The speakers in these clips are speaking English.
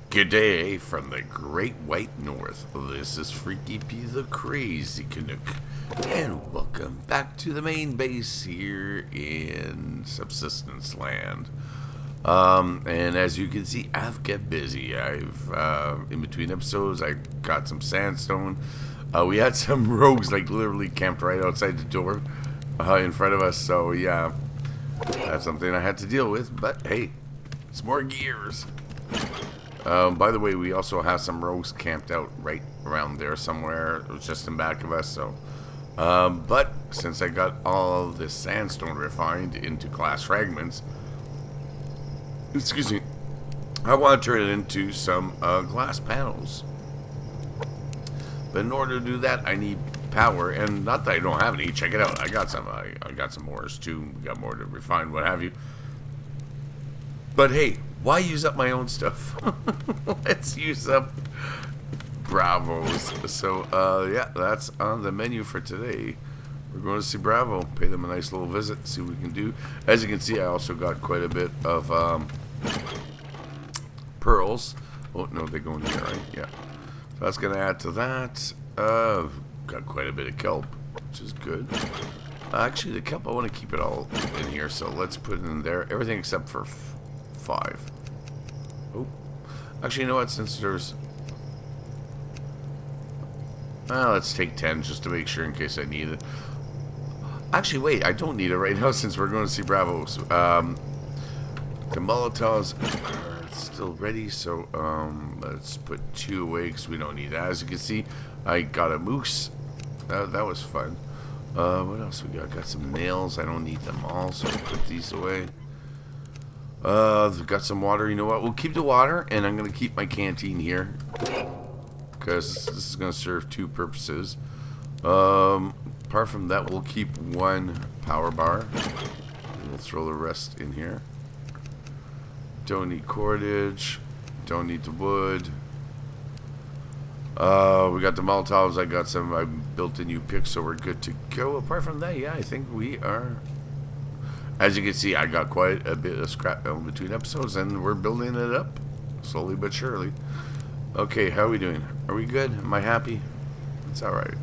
Good day from the Great White North. This is Freaky P the Crazy Canuck, and welcome back to the main base here in Subsistence Land. And as you can see, I've kept busy. In between episodes, I got some sandstone. We had some rogues like literally camped right outside the door in front of us. So yeah, that's something I had to deal with. But hey, it's more gears. By the way, we also have some rogues camped out right around there somewhere. It was just in back of us, so. But since I got all this sandstone refined into glass fragments, excuse me, I want to turn it into some glass panels. But in order to do that, I need power, and not that I don't have any. Check it out. I got some. I got some ores too. We got more to refine, what have you. But hey, why use up my own stuff? Let's use up Bravos. So, yeah, that's on the menu for today. We're going to see Bravo, pay them a nice little visit, see what we can do. As you can see, I also got quite a bit of pearls. Oh, no, they go in here, right? Yeah. So that's going to add to that. Got quite a bit of kelp, which is good. Actually, the kelp, I want to keep it all in here, so let's put it in there. Everything except for 5. Oh, actually, you know what? Since there's, let's take 10 just to make sure in case I need it. Actually, wait, I don't need it right now since we're going to see Bravos. The Molotovs are still ready, so let's put 2 away because we don't need that. As you can see, I got a moose. That was fun. What else we got? Got some nails. I don't need them all, so I'll put these away. Got some water. You know what? We'll keep the water, and I'm going to keep my canteen here because this is going to serve 2 purposes. Apart from that, we'll keep 1 power bar. And we'll throw the rest in here. Don't need cordage. Don't need the wood. We got the Molotovs. I got some. I built a new pick, so we're good to go. Apart from that, yeah, I think we are. As you can see, I got quite a bit of scrap metal between episodes, and we're building it up slowly but surely. Okay, how are we doing? Are we good? Am I happy? It's alright.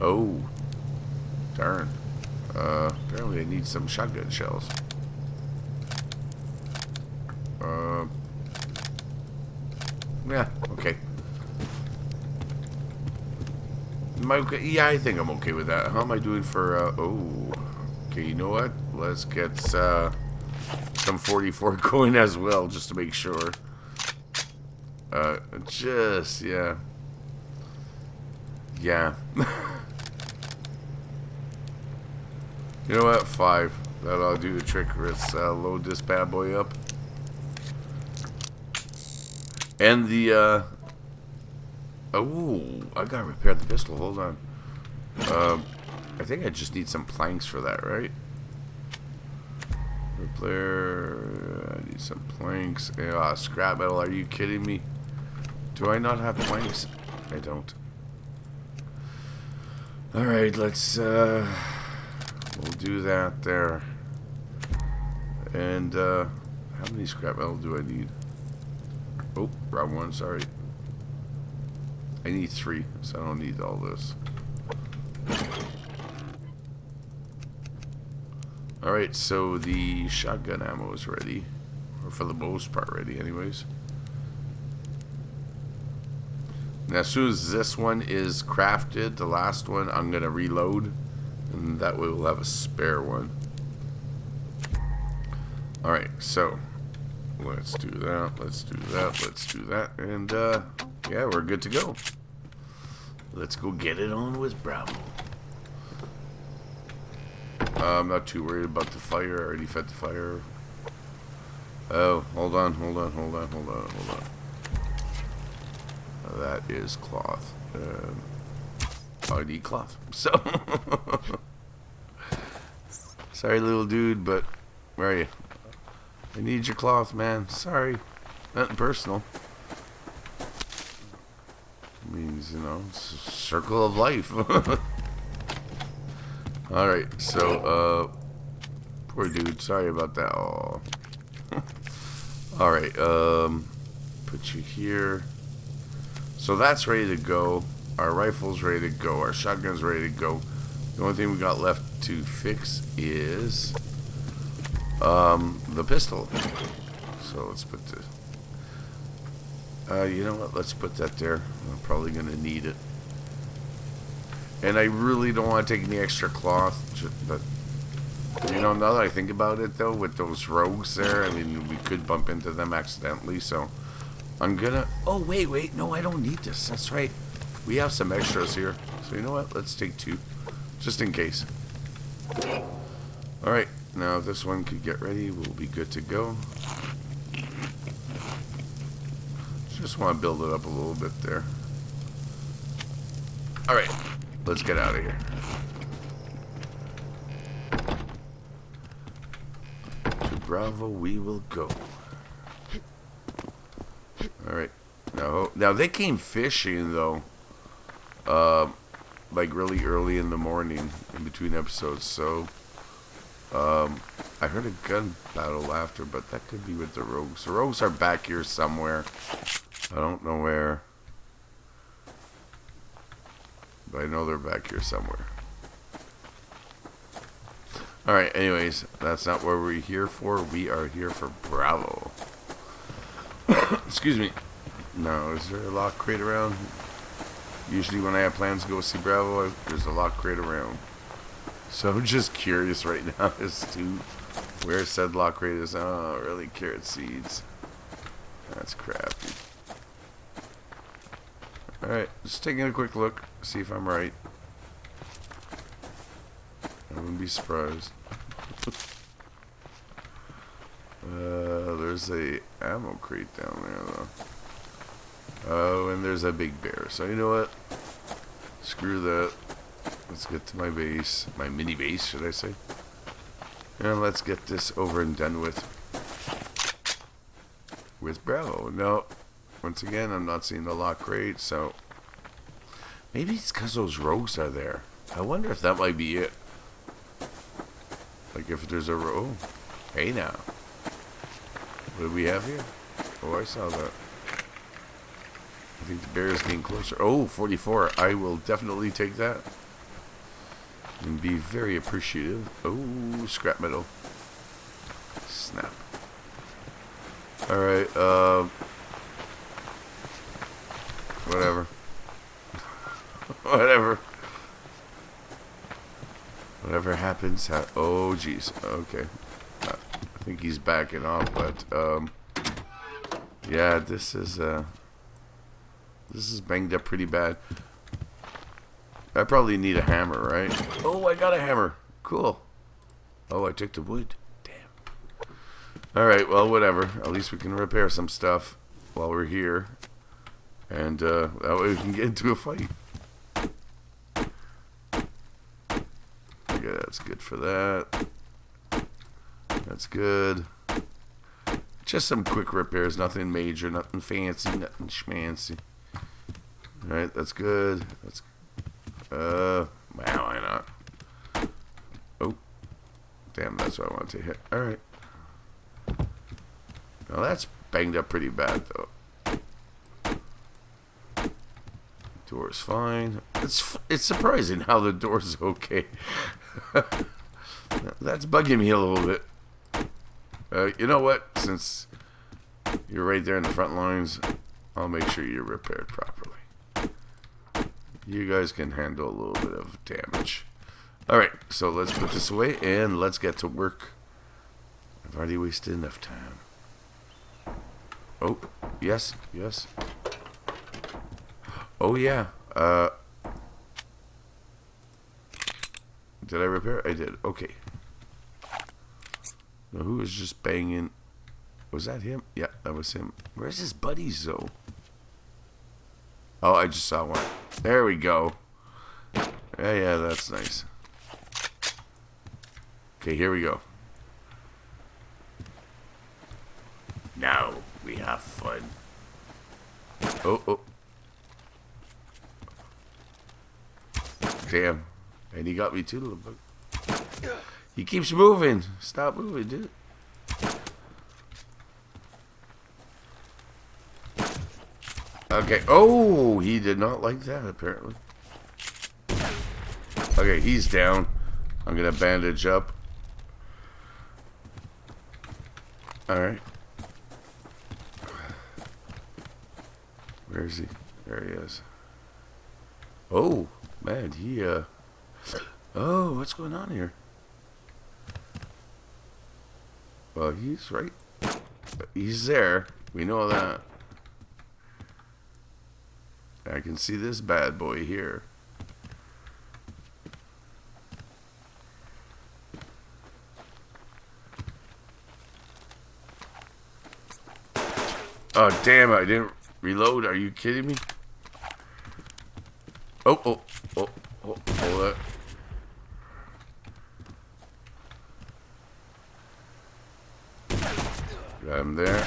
Oh, darn. Apparently I need some shotgun shells. Yeah, okay. Am I okay? Yeah, I think I'm okay with that. How am I doing for, oh. Okay, you know what? Let's get some 44 going as well, just to make sure. Yeah. Yeah. You know what? 5. That'll do the trick. Let's load this bad boy up. And the, oh, I gotta repair the pistol. Hold on. I think I just need some planks for that, right? Repair. I need some planks. Scrap metal. Are you kidding me? Do I not have planks? I don't. Alright, let's, we'll do that there. And, how many scrap metal do I need? Oh, wrong one, sorry. I need 3, so I don't need all this. Alright, so the shotgun ammo is ready. Or for the most part ready, anyways. Now, as soon as this one is crafted, the last one, I'm going to reload. And that way we'll have a spare one. Alright, so let's do that, let's do that, let's do that. And, yeah, we're good to go. Let's go get it on with Bravo. I'm not too worried about the fire. I already fed the fire. Oh, hold on. That is cloth. I need cloth. So, sorry, little dude, but where are you? I need your cloth, man. Sorry, nothing personal. It means, you know, it's a circle of life. Alright, so, poor dude, sorry about that. Alright, Put you here. So that's ready to go. Our rifle's ready to go. Our shotgun's ready to go. The only thing we got left to fix is the pistol. So let's put the... you know what? Let's put that there. I'm probably going to need it. And I really don't want to take any extra cloth. But, you know, now that I think about it, though, with those rogues there, I mean, we could bump into them accidentally. So I'm going to... Oh, wait. No, I don't need this. That's right. We have some extras here. So you know what? Let's take 2. Just in case. Alright. Now, if this one could get ready, we'll be good to go. Just want to build it up a little bit there. Alright, let's get out of here. To Bravo we will go. Alright. Now they came fishing, though. Like really early in the morning, in between episodes, so... I heard a gun battle after, but that could be with the rogues. The rogues are back here somewhere. I don't know where. But I know they're back here somewhere. Alright, anyways, that's not what we're here for. We are here for Bravo. Excuse me. Now, is there a lock crate around? Usually when I have plans to go see Bravo, there's a lock crate around. So I'm just curious right now as to where said lock crate is. Oh, really? Carrot seeds. That's crappy. Alright, just taking a quick look. See if I'm right. I wouldn't be surprised. There's a ammo crate down there, though. Oh, and there's a big bear. So you know what? Screw that. Let's get to my base. My mini base, should I say. And let's get this over and done with. With Bravo. No. Once again, I'm not seeing the lock crate, so... Maybe it's because those rogues are there. I wonder if that might be it. Like if there's a rogue. Hey now. What do we have here? Oh, I saw that. I think the bear is getting closer. Oh, 44. I will definitely take that. And be very appreciative. Oh, scrap metal. Snap. Alright, whatever. Whatever happens. Oh, jeez. Okay. I think he's backing off, but, yeah, this is banged up pretty bad. I probably need a hammer, right? Oh, I got a hammer. Cool. Oh, I took the wood. Damn. Alright, well, whatever. At least we can repair some stuff while we're here. And, that way we can get into a fight. Okay, that's good for that. That's good. Just some quick repairs. Nothing major, nothing fancy, nothing schmancy. Alright, that's good. That's wow, why not? Oh. Damn, that's what I wanted to hit. Alright. Now that's banged up pretty bad, though. Door's fine. It's surprising how the door's okay. That's bugging me a little bit. You know what? Since you're right there in the front lines, I'll make sure you're repaired properly. You guys can handle a little bit of damage. Alright, so let's put this away and let's get to work. I've already wasted enough time. Oh, yes. Oh, yeah. Did I repair? I did. Okay. Now, who was just banging? Was that him? Yeah, that was him. Where's his buddies, though? Oh, I just saw one. There we go. Yeah, that's nice. Okay, here we go. Now we have fun. Oh. Damn. And he got me too, little bug. He keeps moving. Stop moving, dude. Okay. Oh, he did not like that, apparently. Okay, he's down. I'm gonna bandage up. Alright. Where is he? There he is. Oh, man, oh, what's going on here? Well, he's right. He's there. We know that. I can see this bad boy here. Oh, damn, I didn't reload. Are you kidding me? Oh, hold that. Got him there.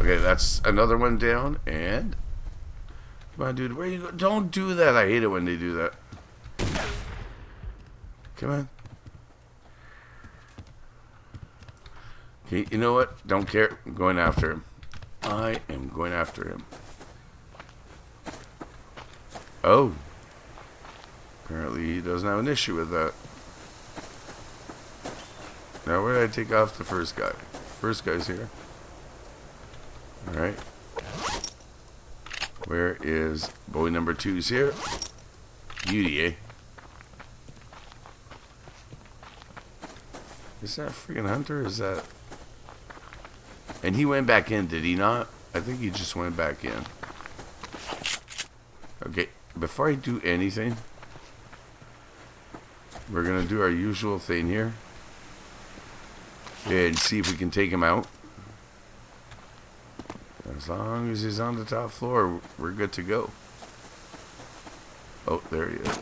Okay, that's another one down, and... Come on, dude, where you go? Don't do that. I hate it when they do that. Come on. Okay, you know what? Don't care. I'm going after him. I am going after him. Oh. Apparently he doesn't have an issue with that. Now where did I take off the first guy? First guy's here. Alright. Where is boy number 2's here? Beauty, eh? Is that a freaking hunter? Is that... And he went back in, did he not? I think he just went back in. Okay, before I do anything, we're going to do our usual thing here. And see if we can take him out. As long as he's on the top floor, we're good to go. Oh, there he is.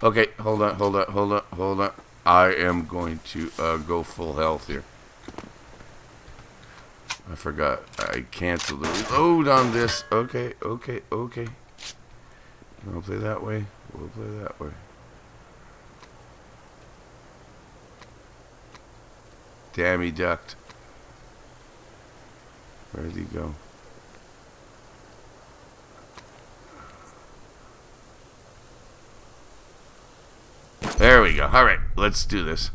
Okay, hold on. I am going to go full health here. I forgot. I canceled the reload on this. Okay. We'll play that way. Damn, he ducked. Where did he go? There we go. Alright, let's do this.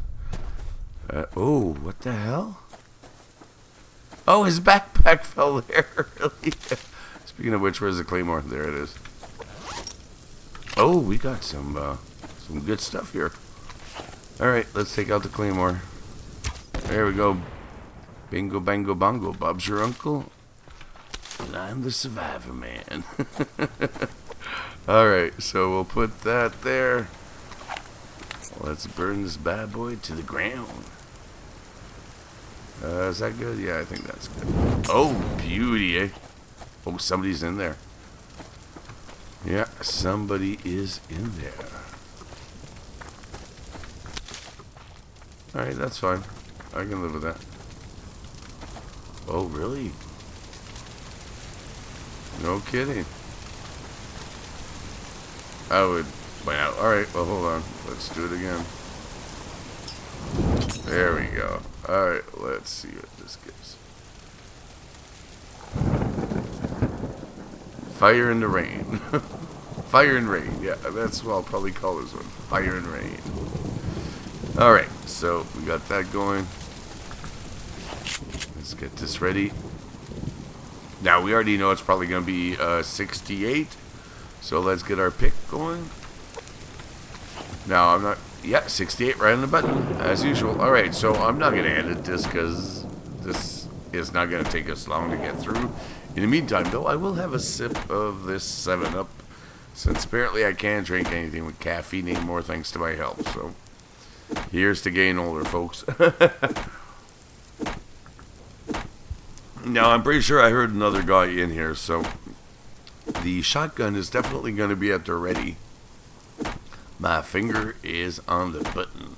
Oh, what the hell? Oh, his backpack fell there. Really? Speaking of which, where's the claymore? There it is. Oh, we got some good stuff here. Alright, let's take out the claymore. There we go. Bingo, bango, bongo. Bob's your uncle. And I'm the survivor man. Alright, so we'll put that there. Let's burn this bad boy to the ground. Is that good? Yeah, I think that's good. Oh, beauty, eh? Oh, somebody's in there. Yeah, somebody is in there. Alright, that's fine. I can live with that. Oh, really? No kidding. I would... Wow. Alright, well, hold on. Let's do it again. There we go. Alright, let's see what this gives. Fire in the rain. Fire and rain. Yeah, that's what I'll probably call this one. Fire and rain. Alright, so we got that going. Let's get this ready. Now, we already know it's probably going to be 68. So let's get our pick going. Now, I'm not... Yeah, 68 right on the button, as usual. Alright, so I'm not going to edit this because this is not going to take us long to get through. In the meantime, though, I will have a sip of this 7-Up, since apparently I can't drink anything with caffeine anymore thanks to my health. So, here's to getting older, folks. Now, I'm pretty sure I heard another guy in here, so the shotgun is definitely going to be at the ready. My finger is on the button.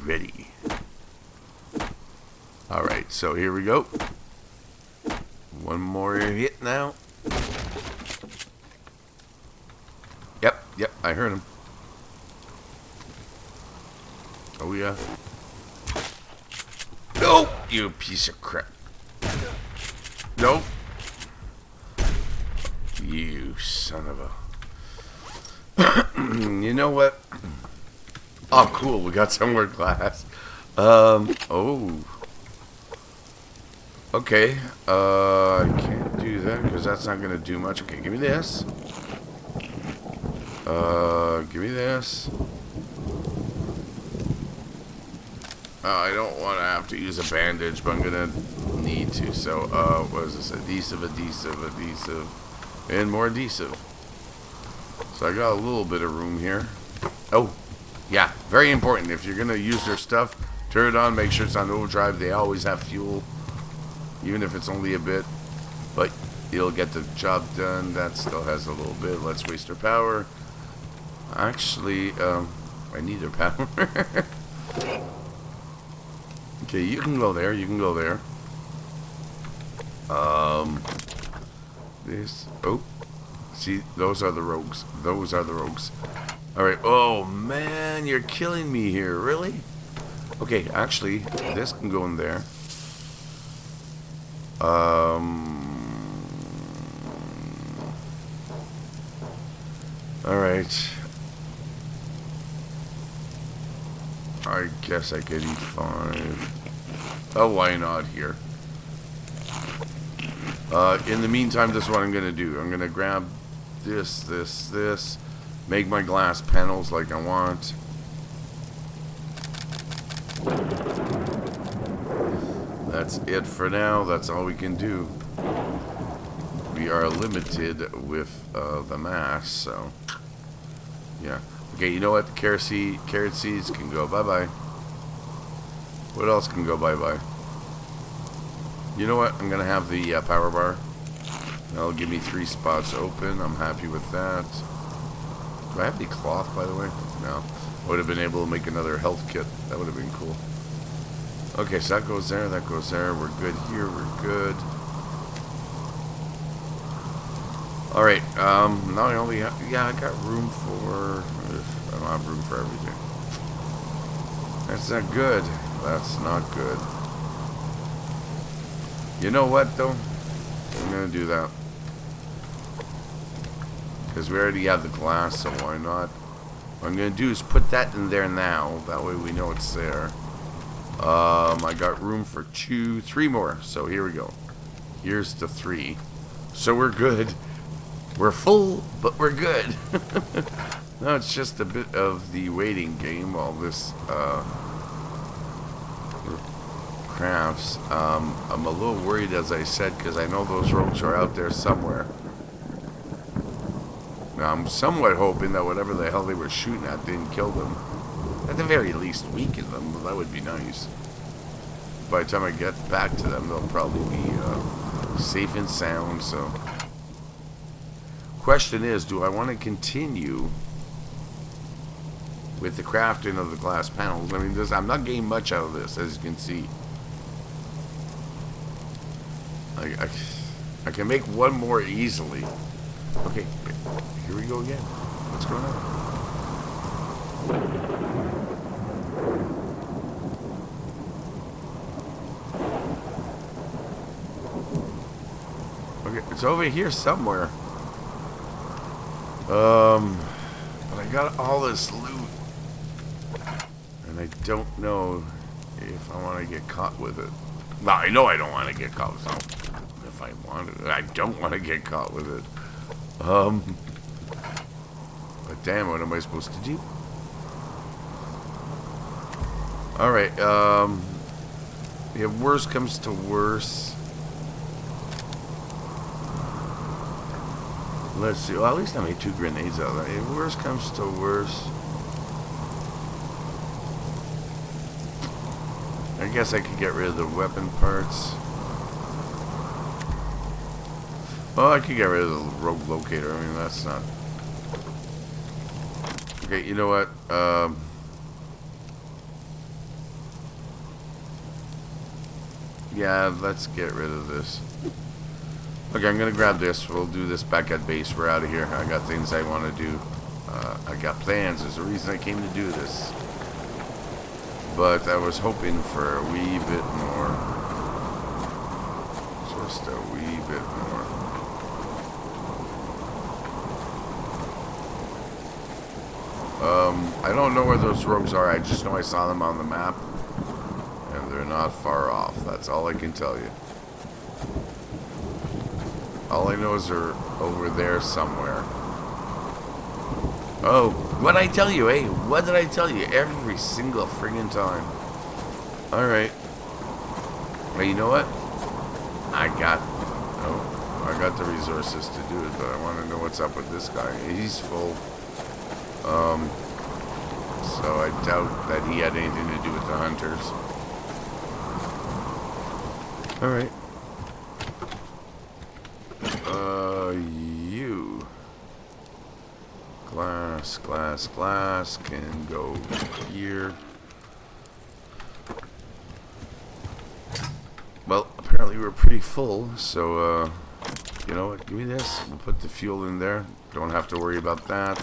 Ready. Alright, so here we go. One more hit now. Yep, I heard him. Oh, yeah. No, you piece of crap. Nope. son of a... You know what? Oh, cool. We got some more glass. Oh. Okay. I can't do that because that's not going to do much. Okay, give me this. Give me this. I don't want to have to use a bandage, but I'm going to need to. So, what is this? Adhesive, and more adhesive. So I got a little bit of room here. Oh, yeah, very important. If you're going to use their stuff, turn it on, make sure it's on overdrive. They always have fuel, even if it's only a bit. But it'll get the job done. That still has a little bit. Let's waste our power. Actually, I need their power. Okay, you can go there. You can go there. This. Oh. See, those are the rogues. Those are the rogues. Alright. Oh, man. You're killing me here. Really? Okay, actually, this can go in there. Alright. I guess I could eat 5. Oh, why not here? In the meantime, this is what I'm going to do. I'm going to grab this. Make my glass panels like I want. That's it for now. That's all we can do. We are limited with the mass, so... Yeah. Okay, you know what? The carrot seeds can go bye-bye. What else can go bye-bye? You know what? I'm going to have the power bar. That'll give me 3 spots open. I'm happy with that. Do I have the cloth, by the way? No. I would have been able to make another health kit. That would have been cool. Okay, so that goes there. That goes there. We're good here. We're good. Alright, now I only have... Yeah, I got room for... I don't have room for everything. That's not good. That's not good. You know what, though? I'm going to do that. Because we already have the glass, so why not? What I'm going to do is put that in there now. That way we know it's there. I got room for 3 more. So here we go. Here's the 3. So we're good. We're full, but we're good. No, it's just a bit of the waiting game while this crafts. I'm a little worried, as I said, because I know those rogues are out there somewhere. Now, I'm somewhat hoping that whatever the hell they were shooting at didn't kill them. At the very least, weaken them. Well, that would be nice. By the time I get back to them, they'll probably be safe and sound, so... Question is, do I want to continue with the crafting of the glass panels? I mean, I'm not getting much out of this, as you can see. I can make one more easily. Okay, here we go again. What's going on? Okay, it's over here somewhere. But I got all this loot, and I don't know if I want to get caught with it. Well, I know I don't want to get caught with it. If I wanted it, I don't want to get caught with it. But damn, what am I supposed to do? Alright, if worse comes to worse, let's see. Well, at least I made 2 grenades out of that. If worse comes to worse, I guess I could get rid of the weapon parts. Well, I could get rid of the rogue locator. I mean, that's not... Okay, you know what? Yeah, let's get rid of this. Okay, I'm gonna grab this. We'll do this back at base. We're out of here. I got things I want to do. I got plans. There's a reason I came to do this. But I was hoping for a wee bit more. Just a wee bit more. I don't know where those rogues are. I just know I saw them on the map. And they're not far off. That's all I can tell you. All I know is they're over there somewhere. Oh, what did I tell you, eh? What did I tell you? Every single friggin' time. Alright. Well, you know what? I got the resources to do it, but I want to know what's up with this guy. He's full. So I doubt that he had anything to do with the hunters. Alright. You. Glass can go here. Well, apparently we're pretty full, so, you know what, give me this. We'll put the fuel in there. Don't have to worry about that.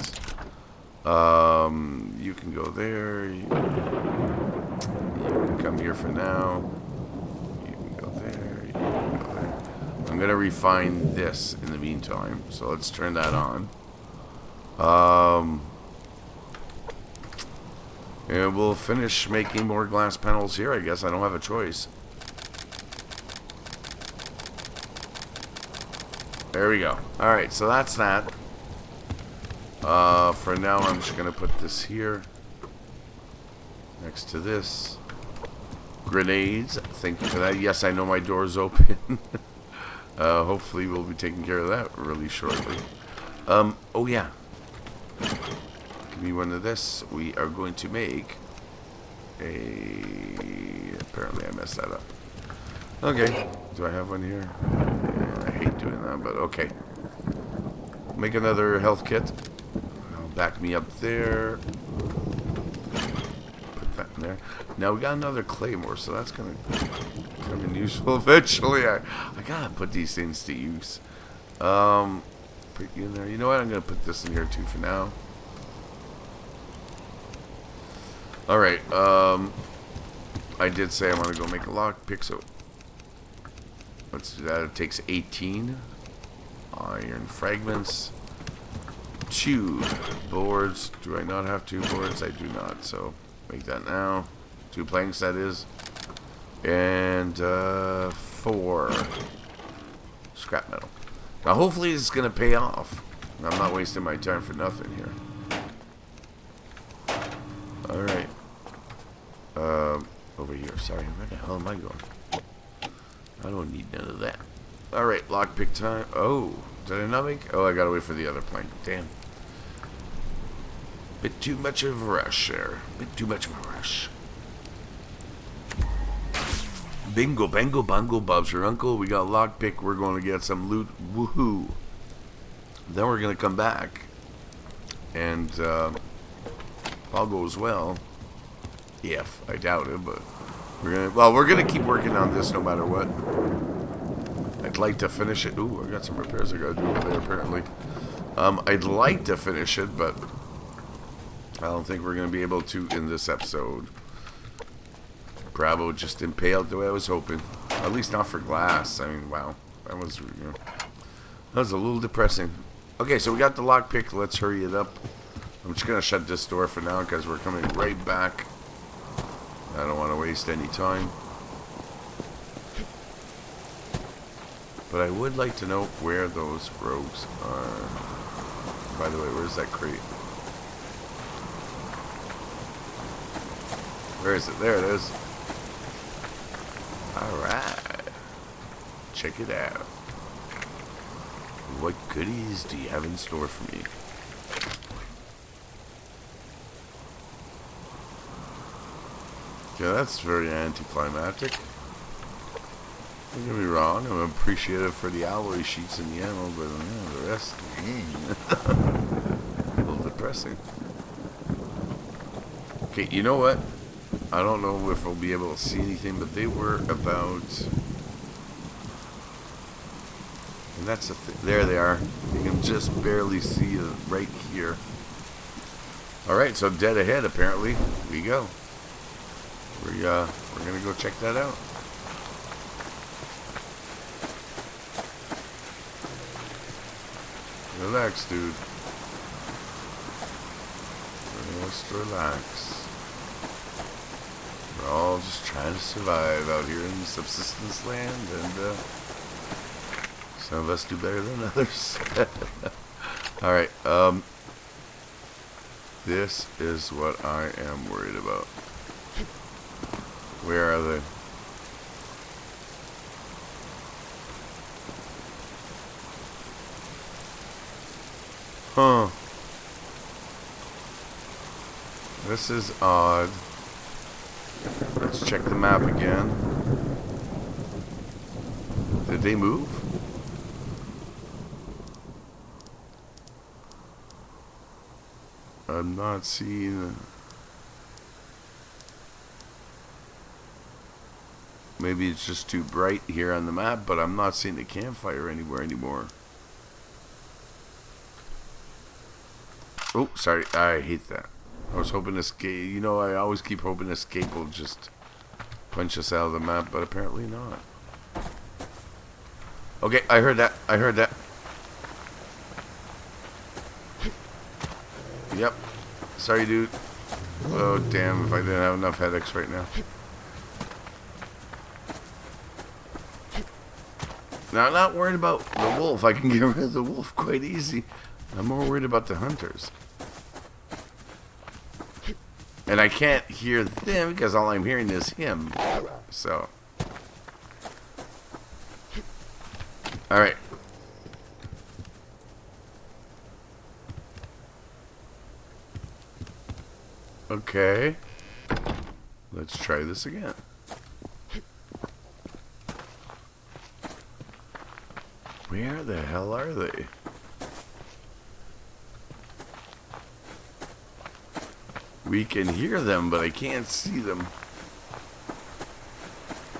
You can go there. You can come here for now. You can go there. You can go there. I'm going to refine this in the meantime, so let's turn that on. And we'll finish making more glass panels here, I guess. I don't have a choice. There we go. Alright, so that's that. For now, I'm just going to put this here. Next to this. Grenades. Thank you for that. Yes, I know my door's open. Hopefully, we'll be taking care of that really shortly. Oh, yeah. Give me one of this. We are going to make a... Apparently, I messed that up. Okay. Do I have one here? Yeah, I hate doing that, but okay. Make another health kit. I'll back me up there. Put that in there. Now we got another claymore, so that's gonna come in useful eventually. I gotta put these things to use. Put you in there. You know what? I'm gonna put this in here too for now. All right. I did say I want to go make a lockpick, so let's do that. It takes 18 iron fragments. 2 boards. Do I not have 2 boards? I do not. So make that now. 2 planks, that is. And 4 scrap metal. Now hopefully this is going to pay off. I'm not wasting my time for nothing here. Alright. Over here. Sorry, where the hell am I going? I don't need none of that. Alright, lockpick time. Oh, did I not make? Oh, I gotta wait for the other plank. Damn. Bit too much of a rush there. Bit too much of a rush. Bingo, bango, bongo, Bob's your uncle. We got lockpick. We're going to get some loot. Woohoo. Then we're going to come back. And, if all goes well. If. I doubt it, but we're going to keep working on this no matter what. I'd like to finish it. Ooh, I got some repairs I got to do over there apparently. I'd like to finish it, but I don't think we're going to be able to in this episode. Bravo just didn't pay out the way I was hoping. At least not for glass. I mean, wow. That was, that was a little depressing. Okay, so we got the lockpick. Let's hurry it up. I'm just going to shut this door for now because we're coming right back. I don't want to waste any time. But I would like to know where those rogues are. By the way, where's that crate? Where is it? There it is. Alright. Check it out. What goodies do you have in store for me? Yeah, that's very anticlimactic. Don't get me wrong, I'm appreciative for the alloy sheets and the ammo, but yeah, the rest, a little depressing. Okay, you know what? I don't know if we'll be able to see anything, but they were about... And that's the thing. There they are. You can just barely see it right here. Alright, so dead ahead, apparently. Here we go. We're gonna go check that out. Relax, dude. Just relax. We're all just trying to survive out here in subsistence land, and some of us do better than others. Alright, this is what I am worried about. Where are they? Huh. This is odd. Let's check the map again. Did they move? I'm not seeing... Maybe it's just too bright here on the map, but I'm not seeing a campfire anywhere anymore. Oh, sorry. I hate that. I was hoping escape. You know, I always keep hoping escape will just punch us out of the map, but apparently not. Okay, I heard that. I heard that. Yep. Sorry, dude. Oh, damn, if I didn't have enough headaches right now. Now, I'm not worried about the wolf. I can get rid of the wolf quite easy. I'm more worried about the hunters. And I can't hear them because all I'm hearing is him. So. Alright. Okay. Let's try this again. Where the hell are they? We can hear them, but I can't see them.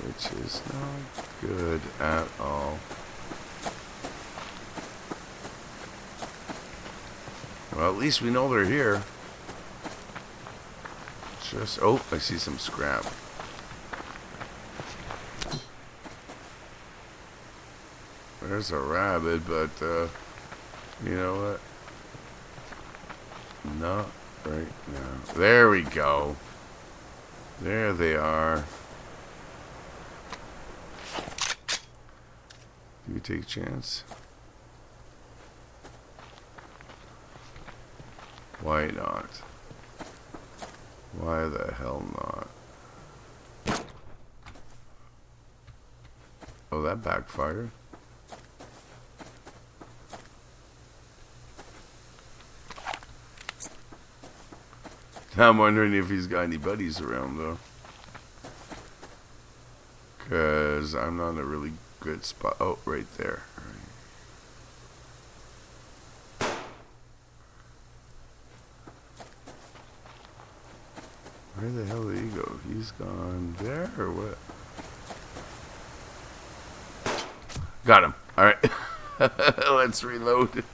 Which is not good at all. Well, at least we know they're here. Just... Oh, I see some scrap. There's a rabbit, but, you know what? Not right now. There we go. There they are. Do you take a chance? Why not? Why the hell not? Oh, that backfired. I'm wondering if he's got any buddies around, though. Because I'm not in a really good spot. Oh, right there. Where the hell did he go? He's gone there, or what? Got him. Alright. Let's reload.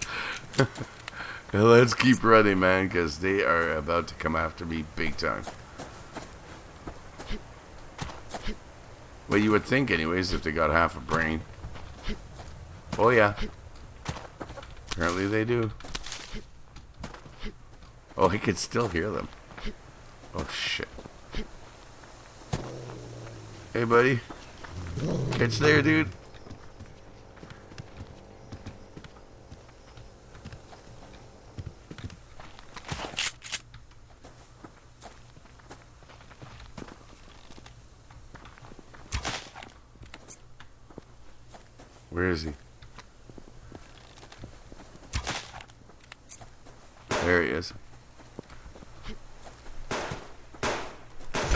Let's keep running, man, because they are about to come after me big time. Well, you would think anyways if they got half a brain. Oh, yeah. Apparently they do. Oh, I can still hear them. Oh, shit. Hey, buddy. Catch there, dude. Where is he? There he is.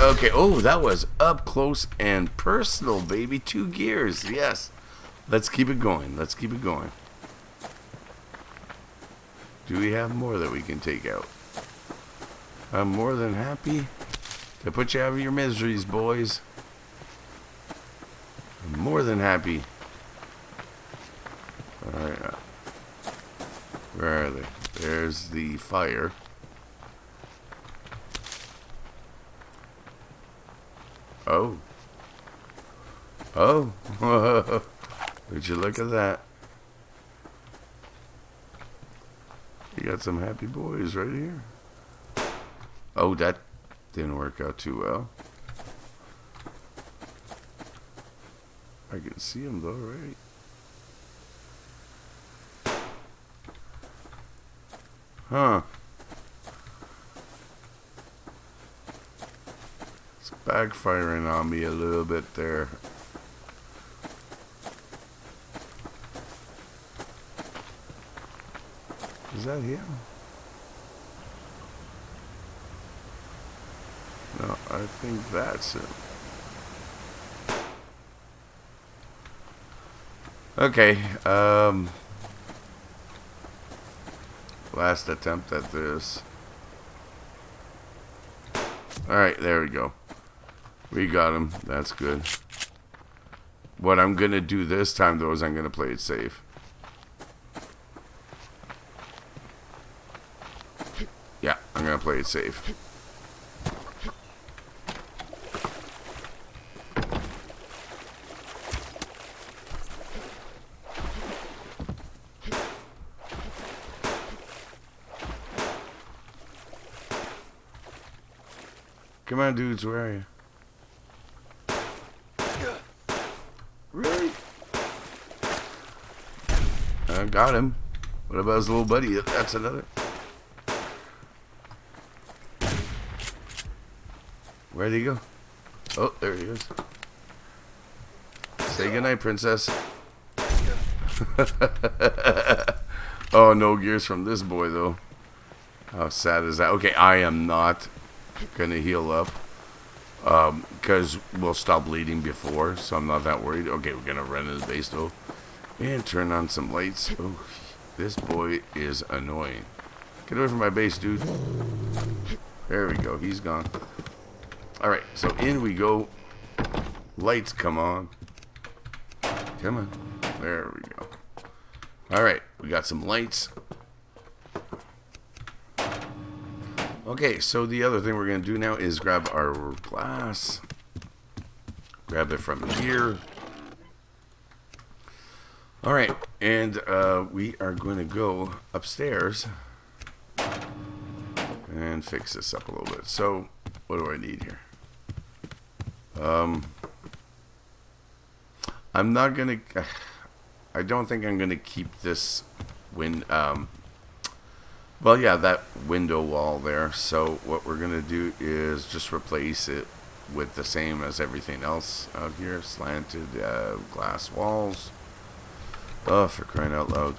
Okay, oh, that was up close and personal, baby. 2 gears, yes. Let's keep it going. Let's keep it going. Do we have more that we can take out? I'm more than happy to put you out of your miseries, boys. I'm more than happy. Alright. Where are they? There's the fire. Oh. Oh. Would you look at that? You got some happy boys right here. Oh, that didn't work out too well. I can see him though, right? Huh. It's backfiring on me a little bit there. Is that him? No, I think that's him. Okay, last attempt at this. Alright, there we go. We got him. That's good. What I'm gonna do this time, though, is I'm gonna play it safe. Yeah, I'm gonna play it safe. Come on, dudes, where are you? Really? I got him. What about his little buddy? That's another. Where'd he go? Oh, there he is. Say goodnight, princess. Oh, no gears from this boy, though. How sad is that? Okay, I am not gonna heal up. Because we'll stop bleeding before, so I'm not that worried. Okay, we're gonna run in the base, though. And turn on some lights. Oh, this boy is annoying. Get away from my base, dude. There we go. He's gone. Alright, so in we go. Lights come on. Come on. There we go. Alright, we got some lights. Okay, so the other thing we're going to do now is grab our glass. Grab it from here. Alright, and we are going to go upstairs and fix this up a little bit. So, what do I need here? I'm not going to... I don't think I'm going to keep this well, yeah, that window wall there. So what we're going to do is just replace it with the same as everything else out here. Slanted glass walls. Oh, for crying out loud.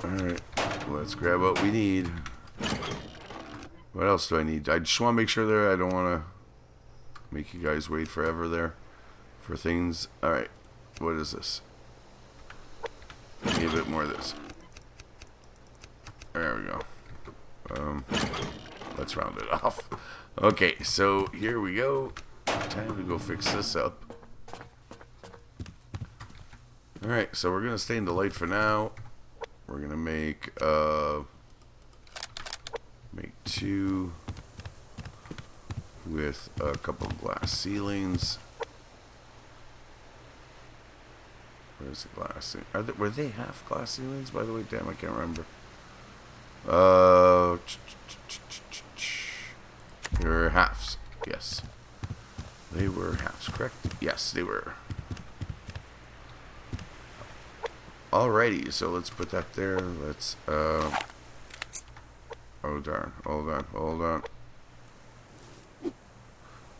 Alright, let's grab what we need. What else do I need? I just want to make sure there. I don't want to make you guys wait forever there for things. Alright, what is this? Need a bit more of this. There we go. Let's round it off. Okay, so here we go. Time to go fix this up. Alright, so we're going to stay in the light for now. We're going to make 2 with a couple of glass ceilings. Where's the glass? Were they half glass ceilings, by the way? Damn, I can't remember. They were halves. Yes. They were halves, correct? Yes, they were. Alrighty, so let's put that there. Let's, oh darn. Hold on.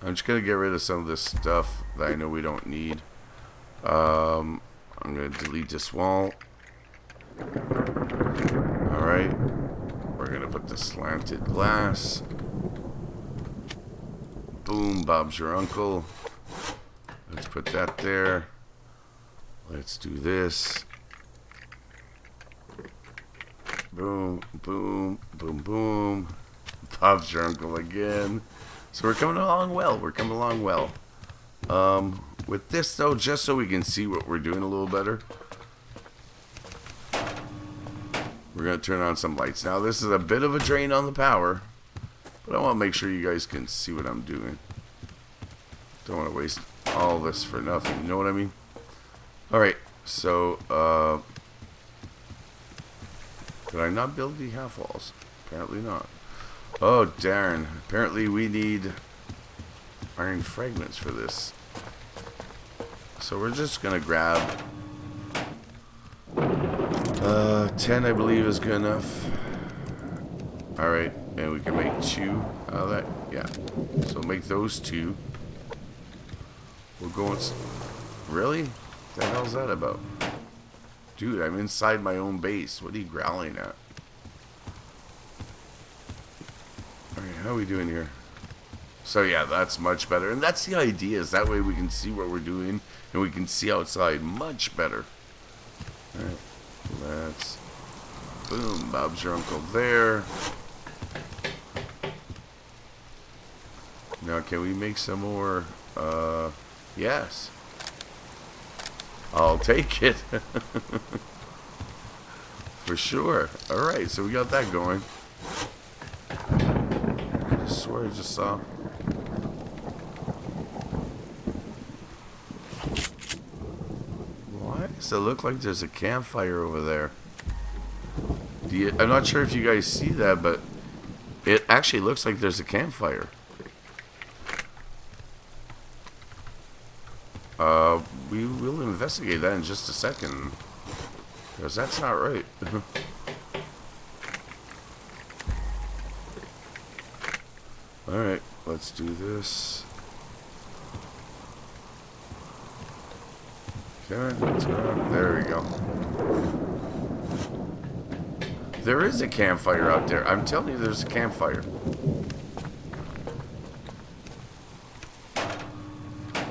I'm just gonna get rid of some of this stuff that I know we don't need. I'm going to delete this wall. Alright. We're going to put the slanted glass. Boom, Bob's your uncle. Let's put that there. Let's do this. Boom, boom, boom, boom. Bob's your uncle again. So we're coming along well. With this, though, just so we can see what we're doing a little better, we're going to turn on some lights. Now, this is a bit of a drain on the power, but I want to make sure you guys can see what I'm doing. Don't want to waste all this for nothing, you know what I mean? Alright, so, Did I not build the half walls? Apparently not. Oh, darn. Apparently we need iron fragments for this. So we're just gonna grab 10, I believe, is good enough. Alright, and we can make 2 out of that. Yeah. So make those 2. We're going... Really? What the hell's that about? Dude, I'm inside my own base. What are you growling at? Alright, how are we doing here? So yeah, that's much better. And that's the idea, is that way we can see what we're doing and we can see outside much better. Alright, let's... Boom, Bob's your uncle there. Now, can we make some more? Yes. I'll take it. For sure. Alright, so we got that going. I swear I just saw... Why does it look like there's a campfire over there? I'm not sure if you guys see that, but it actually looks like there's a campfire. We will investigate that in just a second, because that's not right. Alright, let's do this. Okay, let's go. There we go. There is a campfire out there. I'm telling you, there's a campfire.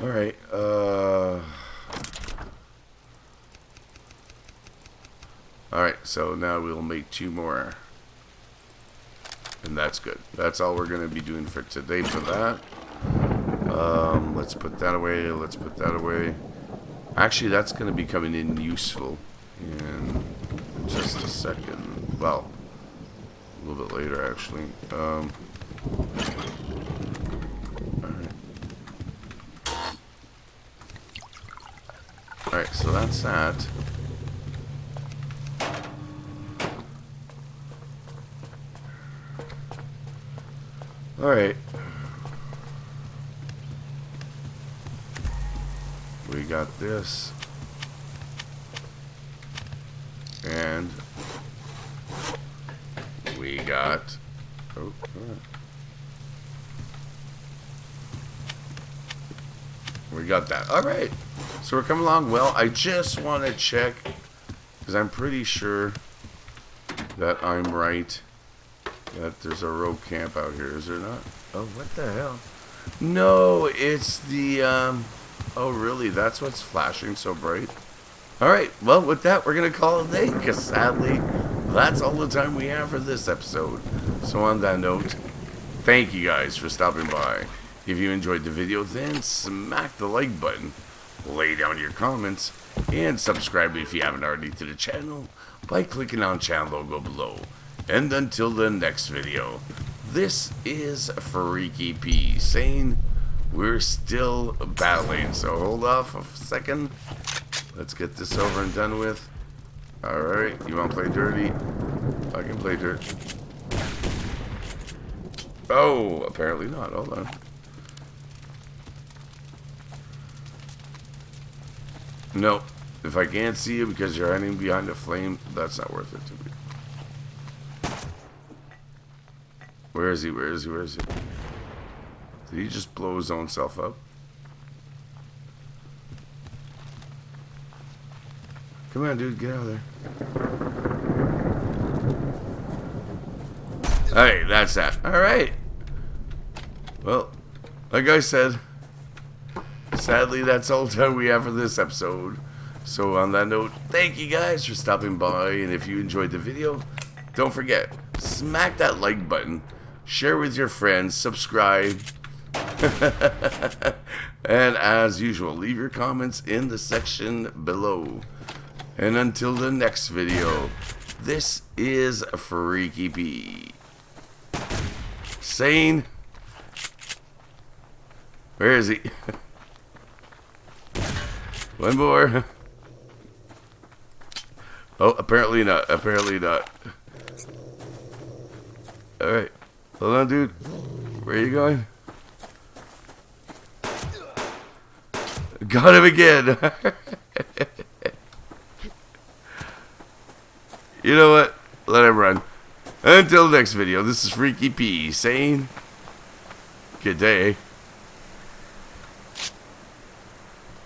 Alright, Alright, so now we'll make 2 more. And that's good. That's all we're going to be doing for today for that. Let's put that away. Let's put that away. Actually, that's going to be coming in useful in just a second. Well, a little bit later, actually. Alright, so that's that. Alright. We got this. And we got... Oh, we got that. Alright. So we're coming along well. I just want to check, because I'm pretty sure that I'm right, that there's a rogue camp out here. Is there not? Oh, what the hell? No, it's the... Oh, really? That's what's flashing so bright? Alright, well, with that, we're going to call it a day, because sadly, that's all the time we have for this episode. So on that note, thank you guys for stopping by. If you enjoyed the video, then smack the like button, lay down your comments, and subscribe if you haven't already to the channel by clicking on channel logo below. And until the next video, this is Freaky P saying we're still battling. So hold off a second. Let's get this over and done with. Alright, you want to play dirty? I can play dirt. Oh, apparently not. Hold on. No, if I can't see you because you're hiding behind a flame, that's not worth it to me. Where is he? Where is he? Where is he? Did he just blow his own self up? Come on, dude, get out of there. Hey, that's that. Alright. Well, like I said, sadly, that's all the time we have for this episode. So on that note, thank you guys for stopping by. And if you enjoyed the video, don't forget, smack that like button. Share with your friends. Subscribe. And as usual, leave your comments in the section below. And until the next video, this is Freaky P saying, where is he? One more. Oh, apparently not. Apparently not. Alright. Hold on, dude. Where are you going? Got him again. You know what? Let him run. Until next video, this is Freaky P saying good day.